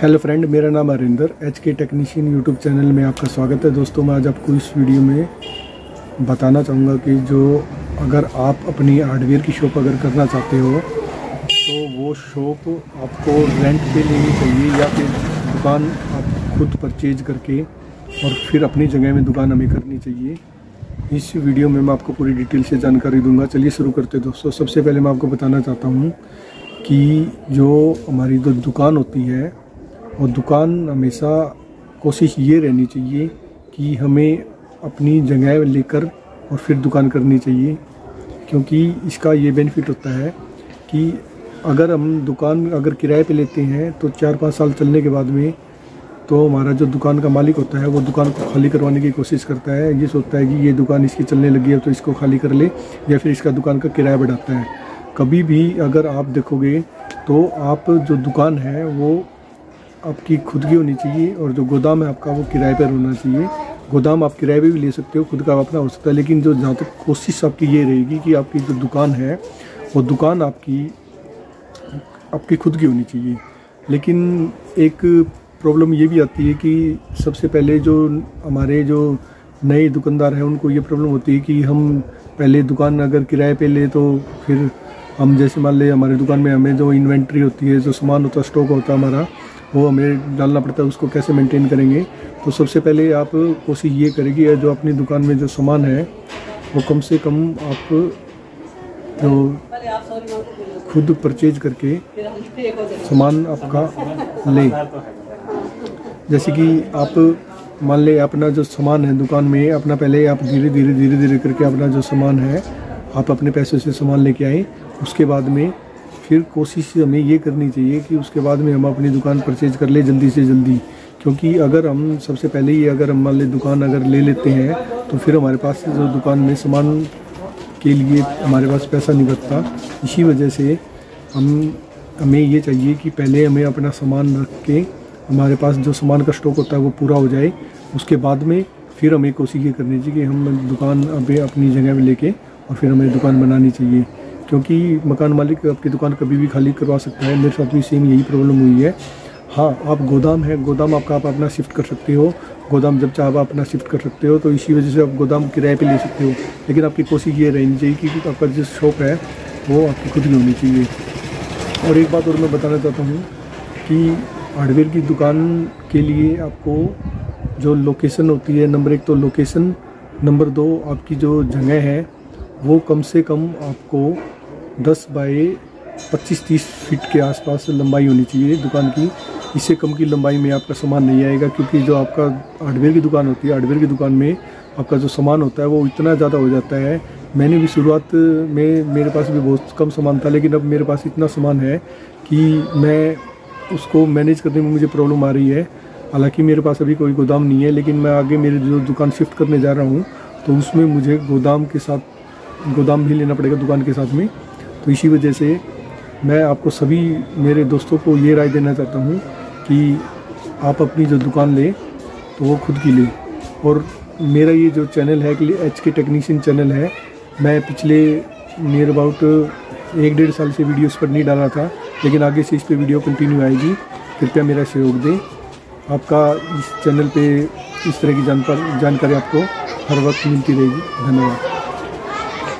Hello friend, मेरा नाम Harinder HK technician YouTube channel में आपका स्वागत है। दोस्तों, मैं आज आपको इस वीडियो में बताना चाहूँगा कि जो अगर आप अपनी हार्डवेयर की शॉप अगर करना चाहते हो तो वो शॉप आपको रेंट पे लेनी चाहिए या फिर दुकान आप खुद परचेज करके और फिर अपनी जगह में दुकान हमें करनी चाहिए। इस वीडियो में मैं आपको पूरी डिटेल से जानकारी दूंगा। चलिए शुरू करते हैं दोस्तों। सबसे पहले मैं आपको बताना चाहता हूँ कि जो हमारी जो दुकान होती है और दुकान हमेशा कोशिश ये रहनी चाहिए कि हमें अपनी जगह लेकर और फिर दुकान करनी चाहिए, क्योंकि इसका ये बेनिफिट होता है कि अगर हम दुकान अगर किराए पे लेते हैं तो 4-5 साल चलने के बाद में तो हमारा जो दुकान का मालिक होता है वो दुकान को खाली करवाने की कोशिश करता है। ये सोचता है कि ये दुकान इसकी चलने लगी है तो इसको खाली कर ले, या फिर इसका दुकान का किराया बढ़ाता है। कभी भी अगर आप देखोगे तो आप जो दुकान है वो आपकी खुद की होनी चाहिए और जो गोदाम है आपका वो किराए पर होना चाहिए। गोदाम आप किराए पे भी ले सकते हो, खुद का अपना हो सकता है, लेकिन जो जहाँ तक कोशिश आपकी ये रहेगी कि आपकी जो दुकान है वो दुकान आपकी खुद की होनी चाहिए। लेकिन एक प्रॉब्लम ये भी आती है कि सबसे पहले जो हमारे जो नए दुकानदार हैं उनको ये प्रॉब्लम होती है कि हम पहले दुकान अगर किराए पे ले तो फिर हम जैसे मान ले हमारी दुकान में हमें जो इन्वेंट्री होती है, जो सामान होता है, स्टॉक होता है हमारा, वो हमें डालना पड़ता है। उसको कैसे मेंटेन करेंगे? तो सबसे पहले आप कोशिश ये करेंगे जो अपनी दुकान में जो सामान है वो कम से कम आप जो खुद परचेज करके सामान आपका ले। जैसे कि आप मान ले अपना जो सामान है दुकान में अपना, पहले आप धीरे धीरे करके अपना जो सामान है आप अपने पैसों से सामान लेके आए। उसके बाद में फिर कोशिश हमें ये करनी चाहिए कि उसके बाद में हम अपनी दुकान परचेज कर ले जल्दी से जल्दी, क्योंकि अगर हम सबसे पहले ही अगर हम मान ले दुकान अगर ले लेते हैं तो फिर हमारे पास जो दुकान में सामान के लिए हमारे पास पैसा नहीं बचता। इसी वजह से हमें ये चाहिए कि पहले हमें अपना सामान रख के हमारे पास जो सामान का स्टॉक होता है वो पूरा हो जाए। उसके बाद में फिर हमें कोशिश ये करनी चाहिए कि हम दुकान अभी अपनी जगह में लेके और फिर हमें दुकान बनानी चाहिए, क्योंकि मकान मालिक आपकी दुकान कभी भी खाली करवा सकता है। मेरे साथ भी सेम यही प्रॉब्लम हुई है। हाँ, आप गोदाम है, गोदाम आपका आप अपना शिफ्ट कर सकते हो, गोदाम जब चाहे आप अपना शिफ्ट कर सकते हो, तो इसी वजह से आप गोदाम किराए पे ले सकते हो। लेकिन आपकी कोशिश ये रहनी चाहिए कि आपका जो शॉप है वो आपकी खुद की होनी चाहिए। और एक बात और मैं बताना चाहता हूँ कि हार्डवेयर की दुकान के लिए आपको जो लोकेशन होती है, नंबर 1 तो लोकेशन, नंबर 2 आपकी जो जगह है वो कम से कम आपको 10 बाय 25-30 फीट के आसपास लंबाई होनी चाहिए दुकान की। इससे कम की लंबाई में आपका सामान नहीं आएगा, क्योंकि जो आपका हार्डवेयर की दुकान होती है, हार्डवेयर की दुकान में आपका जो सामान होता है वो इतना ज़्यादा हो जाता है। मैंने भी शुरुआत में मेरे पास भी बहुत कम सामान था, लेकिन अब मेरे पास इतना सामान है कि मैं उसको मैनेज करने में मुझे प्रॉब्लम आ रही है। हालांकि मेरे पास अभी कोई गोदाम नहीं है, लेकिन मैं आगे मेरी जो दुकान शिफ्ट करने जा रहा हूँ तो उसमें मुझे गोदाम भी लेना पड़ेगा दुकान के साथ में। तो इसी वजह से मैं आपको सभी मेरे दोस्तों को ये राय देना चाहता हूँ कि आप अपनी जो दुकान लें तो वो खुद की लें। और मेरा ये जो चैनल है कि HK टेक्नीशियन चैनल है, मैं पिछले नियर अबाउट 1-1.5 साल से वीडियोस पर नहीं डाला था, लेकिन आगे से इस पर वीडियो कंटिन्यू आएगी। कृपया मेरा सहयोग दें। आपका इस चैनल पे इस तरह की जानकारी आपको हर वक्त मिलती रहेगी। धन्यवाद।